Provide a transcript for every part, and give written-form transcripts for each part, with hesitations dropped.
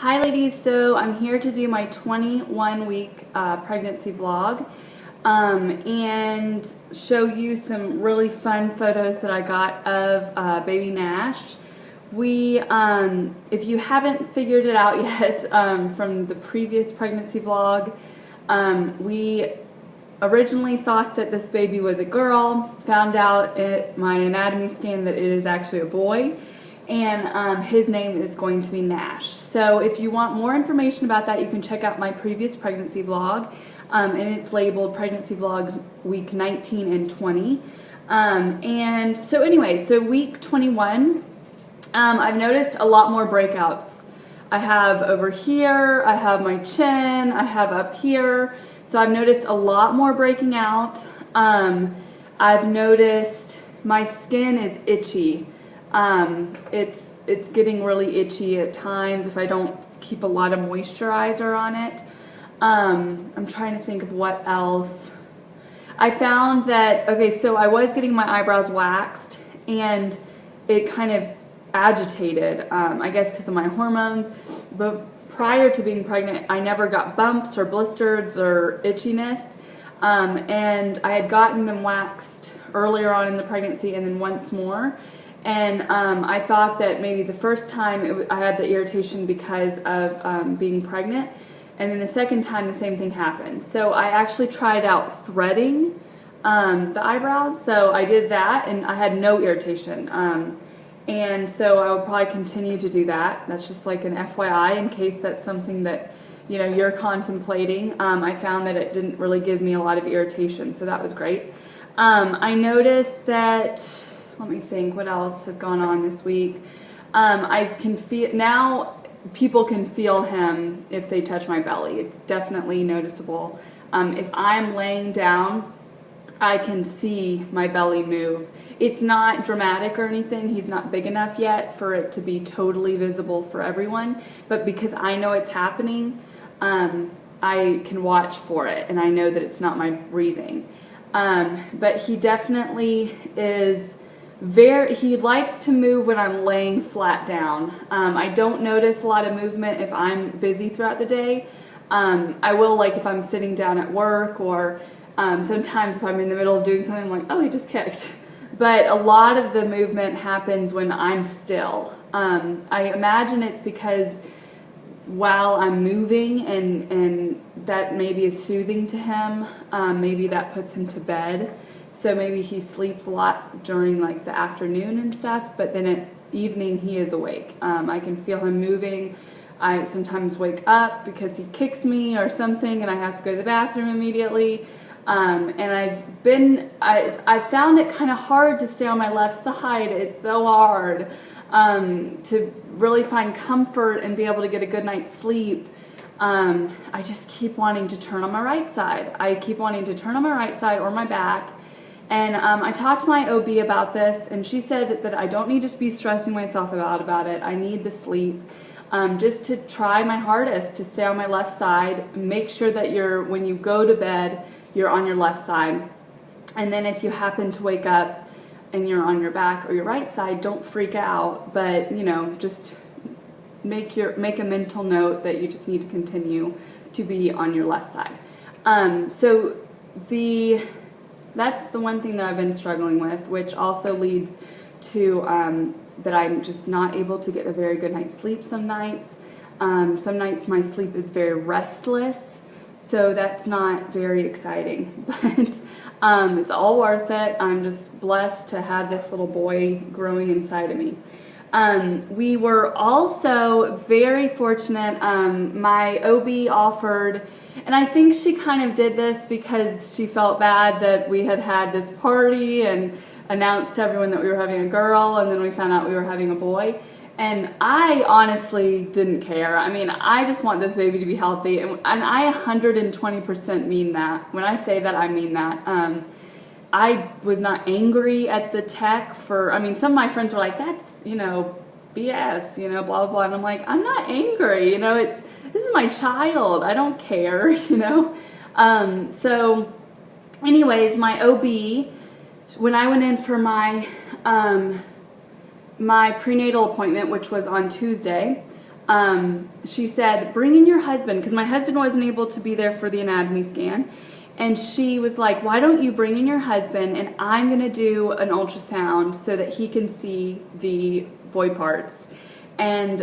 Hi ladies, so I'm here to do my 21-week pregnancy vlog and show you some really fun photos that I got of baby Nash. If you haven't figured it out yet from the previous pregnancy vlog, we originally thought that this baby was a girl, found out at my anatomy scan that it is actually a boy. And his name is going to be Nash. So if you want more information about that, you can check out my previous pregnancy vlog, and it's labeled Pregnancy Vlogs Week 19 and 20. And so anyway, so week 21, I've noticed a lot more breakouts. I have over here, I have my chin, I have up here. So I've noticed a lot more breaking out. I've noticed my skin is itchy. It's getting really itchy at times if I don't keep a lot of moisturizer on it. I'm trying to think of what else. I found that, okay, so I was getting my eyebrows waxed and it kind of agitated, I guess because of my hormones, but prior to being pregnant, I never got bumps or blisters or itchiness, and I had gotten them waxed earlier on in the pregnancy and then once more. And I thought that maybe the first time I had the irritation because of being pregnant, and then the second time the same thing happened. So I actually tried out threading the eyebrows, so I did that and I had no irritation. And so I will probably continue to do that. That's just like an FYI in case that's something that you're contemplating. I found that it didn't really give me a lot of irritation, so that was great. I noticed that, let me think, what else has gone on this week? I can feel, now people can feel him if they touch my belly. It's definitely noticeable. If I'm laying down, I can see my belly move. It's not dramatic or anything. He's not big enough yet for it to be totally visible for everyone. But because I know it's happening, I can watch for it, and I know that it's not my breathing. But he definitely is he likes to move when I'm laying flat down. I don't notice a lot of movement if I'm busy throughout the day. I will, like, if I'm sitting down at work, or sometimes if I'm in the middle of doing something, I'm like, oh, he just kicked. But a lot of the movement happens when I'm still. I imagine it's because while I'm moving, and that maybe is soothing to him, maybe that puts him to bed. So maybe he sleeps a lot during like the afternoon and stuff, but then at evening he is awake. I can feel him moving. I sometimes wake up because he kicks me or something and I have to go to the bathroom immediately. And I found it kind of hard to stay on my left side. It's so hard to really find comfort and be able to get a good night's sleep. I just keep wanting to turn on my right side. I keep wanting to turn on my right side or my back. And I talked to my OB about this, and she said that I don't need to be stressing myself about it. I need the sleep. Just to try my hardest to stay on my left side. Make sure that when you go to bed, you're on your left side. And then if you happen to wake up and you're on your back or your right side, don't freak out. But just make a mental note that you just need to continue to be on your left side. That's the one thing that I've been struggling with, which also leads to that I'm just not able to get a very good night's sleep some nights. Some nights my sleep is very restless, so that's not very exciting. But it's all worth it. I'm just blessed to have this little boy growing inside of me. We were also very fortunate. My OB offered, and I think she kind of did this because she felt bad that we had this party and announced to everyone that we were having a girl, and then we found out we were having a boy. And I honestly didn't care. I mean, I just want this baby to be healthy, and I 120% mean that. When I say that, I mean that. I was not angry at the tech some of my friends were like, that's, BS, blah, blah, blah. And I'm like, I'm not angry, this is my child. I don't care, So anyways, my OB, when I went in for my prenatal appointment, which was on Tuesday, she said, bring in your husband, because my husband wasn't able to be there for the anatomy scan. And she was like, why don't you bring in your husband and I'm going to do an ultrasound so that he can see the boy parts. And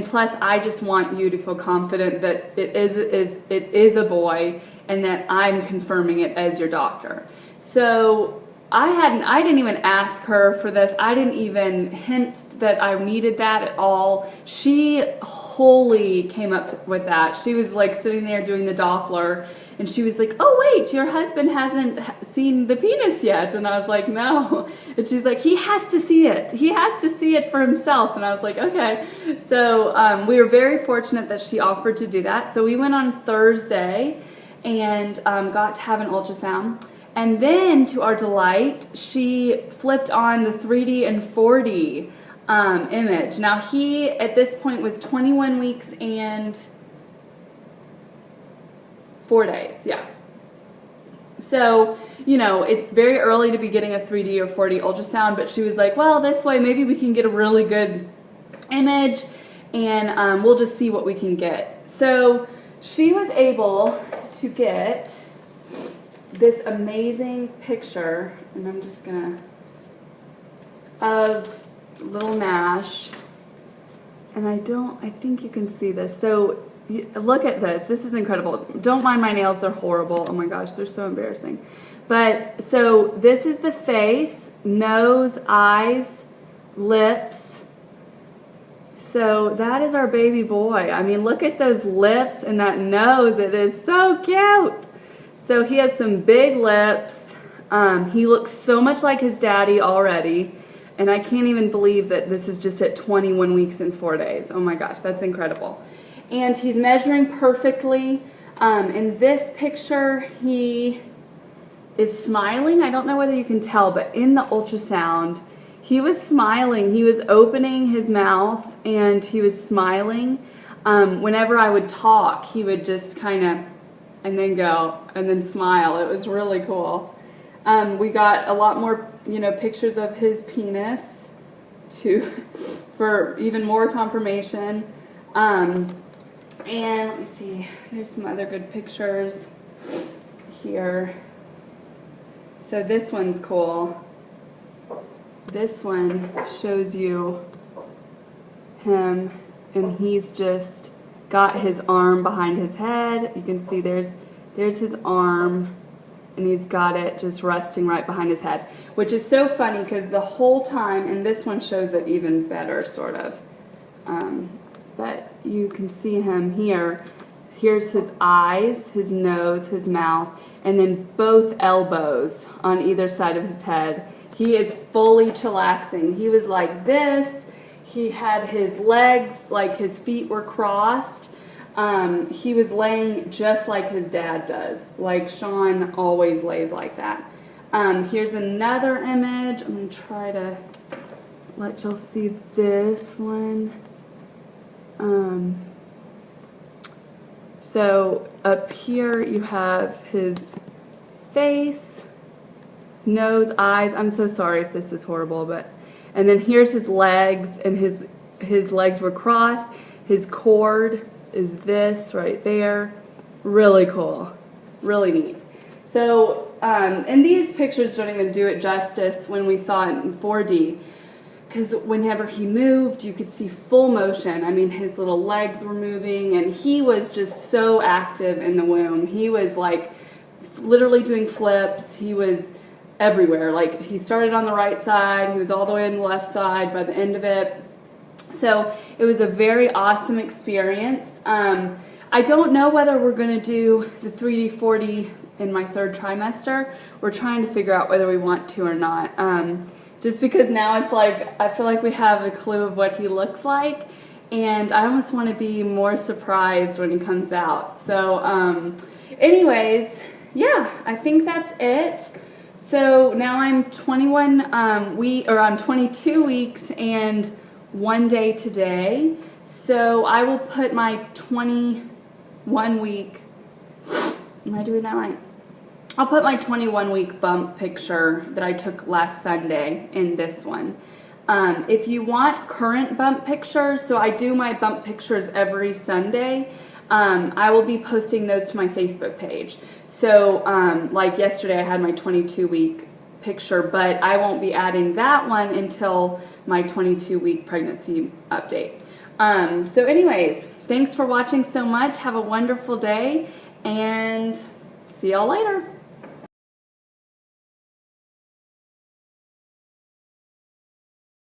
plus, I just want you to feel confident that it is a boy and that I'm confirming it as your doctor. So I didn't even ask her for this. I didn't even hint that I needed that at all. She wholly came up with that. She was like sitting there doing the Doppler, and she was like, oh wait, your husband hasn't seen the penis yet. And I was like, no. And she's like, he has to see it. He has to see it for himself. And I was like, okay. So we were very fortunate that she offered to do that. So we went on Thursday and got to have an ultrasound. And then, to our delight, she flipped on the 3D and 4D image. Now, he, at this point, was 21 weeks and 4 days, yeah. So, you know, it's very early to be getting a 3D or 4D ultrasound, but she was like, well, this way maybe we can get a really good image, and we'll just see what we can get. So, she was able to get this amazing picture, and I'm just gonna, of little Nash, and I think you can see this. So look at this. This is incredible. Don't mind my nails, they're horrible. Oh my gosh, they're so embarrassing. But so this is the face, nose, eyes, lips. So that is our baby boy. I mean, look at those lips and that nose. It is so cute. So he has some big lips. He looks so much like his daddy already. And I can't even believe that this is just at 21 weeks and 4 days. Oh my gosh, that's incredible. And he's measuring perfectly. In this picture, he is smiling. I don't know whether you can tell, but in the ultrasound, he was smiling. He was opening his mouth and he was smiling. Whenever I would talk, he would just kind of, and then go, and then smile. It was really cool. We got a lot more, pictures of his penis for even more confirmation. And let me see, there's some other good pictures here. So this one's cool. This one shows you him, and he's just got his arm behind his head. You can see there's his arm, and he's got it just resting right behind his head, which is so funny because the whole time, and this one shows it even better, sort of. But you can see him here. Here's his eyes, his nose, his mouth, and then both elbows on either side of his head. He is fully chillaxing. He was like this. He had his legs, like his feet were crossed. He was laying just like his dad does. Like Sean always lays like that. Here's another image. I'm going to try to let y'all see this one. So up here you have his face, nose, eyes. I'm so sorry if this is horrible, and then here's his legs, and his legs were crossed. His cord is this right there. Really cool, really neat. So, and these pictures don't even do it justice when we saw it in 4D, because whenever he moved, you could see full motion. I mean, his little legs were moving, and he was just so active in the womb. He was like literally doing flips. He was everywhere. Like, he started on the right side, he was all the way on the left side by the end of it. So it was a very awesome experience. I don't know whether we're going to do the 3D, 4D in my third trimester. We're trying to figure out whether we want to or not. Just because now it's like, I feel like we have a clue of what he looks like, and I almost want to be more surprised when he comes out. So anyways, yeah, I think that's it. So now I'm 22 weeks and 1 day today. So I will put my 21 week, am I doing that right? I'll put my 21 week bump picture that I took last Sunday in this one. If you want current bump pictures, so I do my bump pictures every Sunday, I will be posting those to my Facebook page. So like yesterday I had my 22-week picture, but I won't be adding that one until my 22-week pregnancy update. So anyways, thanks for watching so much. Have a wonderful day and see y'all later.